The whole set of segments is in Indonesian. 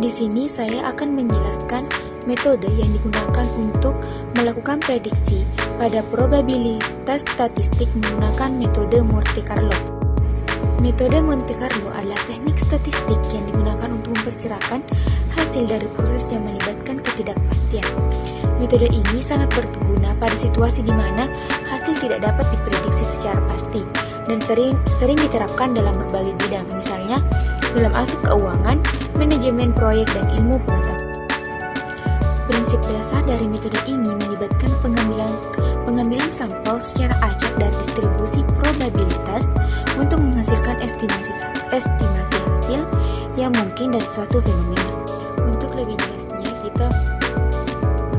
Di sini saya akan menjelaskan metode yang digunakan untuk melakukan prediksi pada probabilitas statistik menggunakan metode Monte Carlo. Metode Monte Carlo adalah teknik statistik yang digunakan untuk memperkirakan hasil dari proses yang melibatkan ketidakpastian. Metode ini sangat berguna pada situasi di mana hasil tidak dapat diprediksi secara pasti dan sering diterapkan dalam berbagai bidang, misalnya dalam aspek keuangan, manajemen proyek, dan ilmu pengetahuan. Prinsip dasar dari metode ini melibatkan pengambilan sampel secara acak dari distribusi probabilitas untuk menghasilkan estimasi hasil yang mungkin dari suatu fenomena. Untuk lebih jelasnya, kita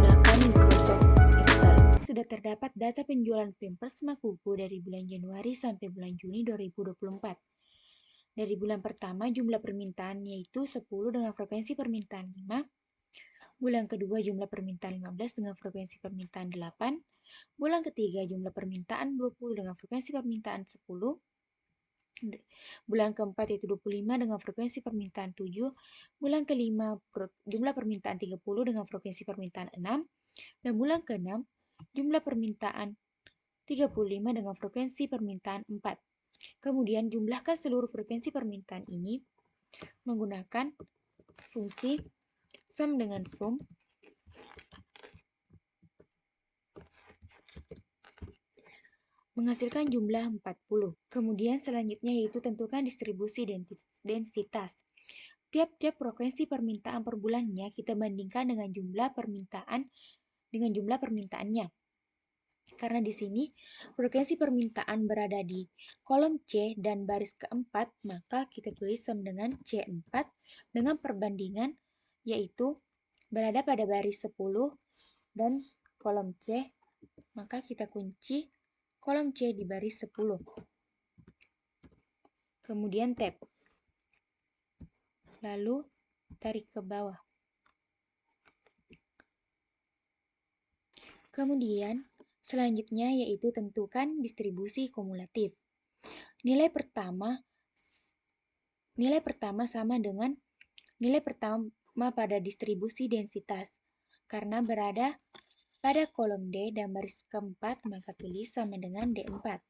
gunakan Microsoft Excel. Sudah terdapat data penjualan Pampers Makuku dari bulan Januari sampai bulan Juni 2024. Dari bulan pertama jumlah permintaan yaitu 10 dengan frekuensi permintaan 5. Bulan kedua jumlah permintaan 15 dengan frekuensi permintaan 8. Bulan ketiga jumlah permintaan 20 dengan frekuensi permintaan 10. Bulan keempat yaitu 25 dengan frekuensi permintaan 7. Bulan kelima jumlah permintaan 30 dengan frekuensi permintaan 6. Dan bulan keenam jumlah permintaan 35 dengan frekuensi permintaan 4. Kemudian jumlahkan seluruh frekuensi permintaan ini menggunakan fungsi sum dengan sum menghasilkan jumlah 40. Kemudian selanjutnya yaitu tentukan distribusi densitas. Tiap-tiap frekuensi permintaan per bulannya kita bandingkan dengan jumlah permintaannya. Karena di sini frekuensi permintaan berada di kolom C dan baris keempat, maka kita tulis sum dengan C4 dengan perbandingan yaitu berada pada baris 10 dan kolom C, maka kita kunci kolom C di baris 10. Kemudian tab. Lalu tarik ke bawah. Kemudian selanjutnya yaitu tentukan distribusi kumulatif. Nilai pertama sama dengan nilai pertama pada distribusi densitas. Karena berada pada kolom D dan baris keempat, maka tulis sama dengan D4.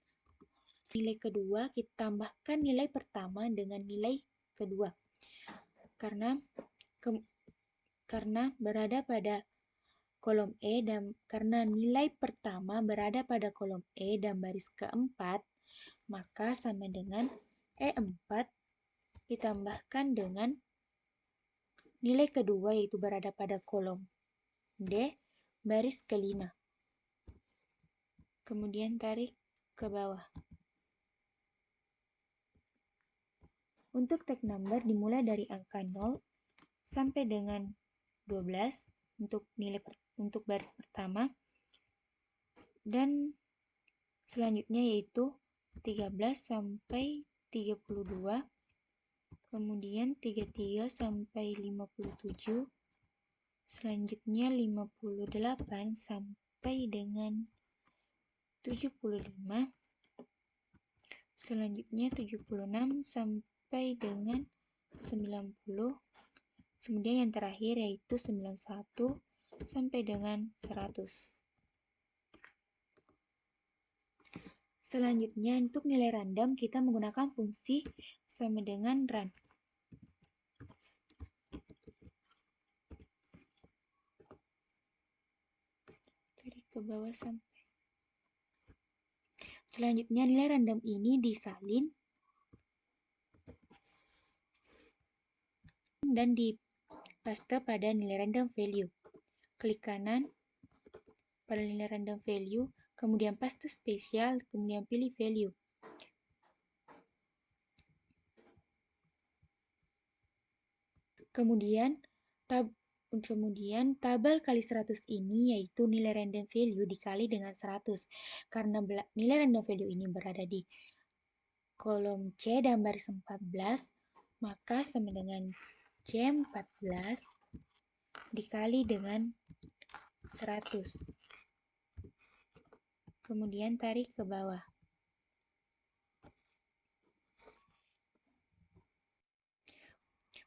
Nilai kedua kita tambahkan nilai pertama dengan nilai kedua. Karena berada pada kolom E dan karena nilai pertama berada pada kolom E dan baris keempat, maka sama dengan E4 ditambahkan dengan nilai kedua yaitu berada pada kolom D baris kelima. Kemudian tarik ke bawah. Untuk tag number dimulai dari angka 0 sampai dengan 12 untuk baris pertama, dan selanjutnya yaitu 13 sampai 32, kemudian 33 sampai 57, selanjutnya 58 sampai dengan 75, selanjutnya 76 sampai dengan 90, kemudian yang terakhir yaitu 91 sampai dengan 100. Selanjutnya untuk nilai random kita menggunakan fungsi sama dengan run. Tarik ke bawah sampai. Selanjutnya nilai random ini disalin dan dipaste pada nilai random value. Klik kanan pada nilai random value, kemudian paste spesial, kemudian pilih value. Kemudian tabel kali 100 ini yaitu nilai random value dikali dengan 100. Karena nilai random value ini berada di kolom C dan baris 14, maka sama dengan C14 dikali dengan 100. Kemudian tarik ke bawah.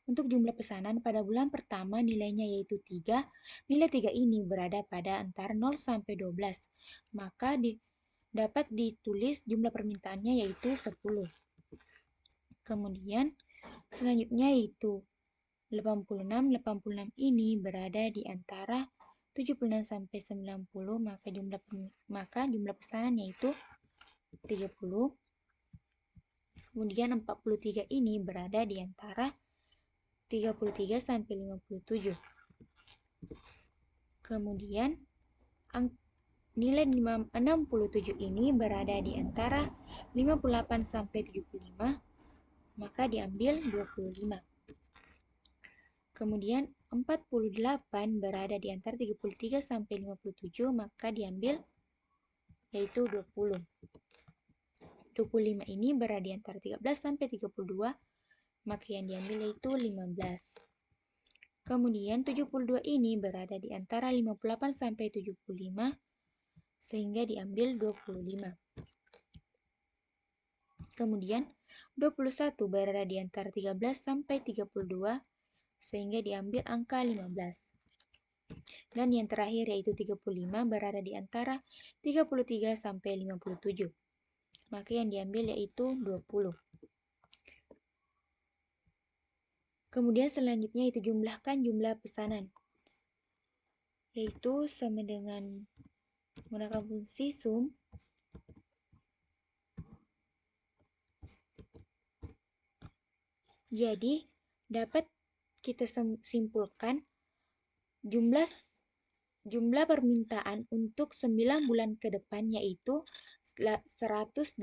Untuk jumlah pesanan pada bulan pertama nilainya yaitu 3, nilai 3 ini berada pada antara 0 sampai 12. Maka dapat ditulis jumlah permintaannya yaitu 10. Kemudian selanjutnya yaitu 86. 86 ini berada di antara 76 sampai 90, maka jumlah pesanan yaitu 30. Kemudian 43 ini berada di antara 33 sampai 57. Kemudian nilai 67 ini berada di antara 58 sampai 75, maka diambil 25. Kemudian 48 berada di antara 33 sampai 57, maka diambil yaitu 20. 25 ini berada di antara 13 sampai 32, maka yang diambil yaitu 15. Kemudian 72 ini berada di antara 58 sampai 75, sehingga diambil 25. Kemudian 21 berada di antara 13 sampai 32, sehingga diambil angka 15. Dan yang terakhir yaitu 35 berada di antara 33 sampai 57. Maka yang diambil yaitu 20. Kemudian selanjutnya itu jumlahkan jumlah pesanan, yaitu sama dengan menggunakan fungsi sum. Jadi dapat kita simpulkan jumlah permintaan untuk 9 bulan ke depan yaitu 180.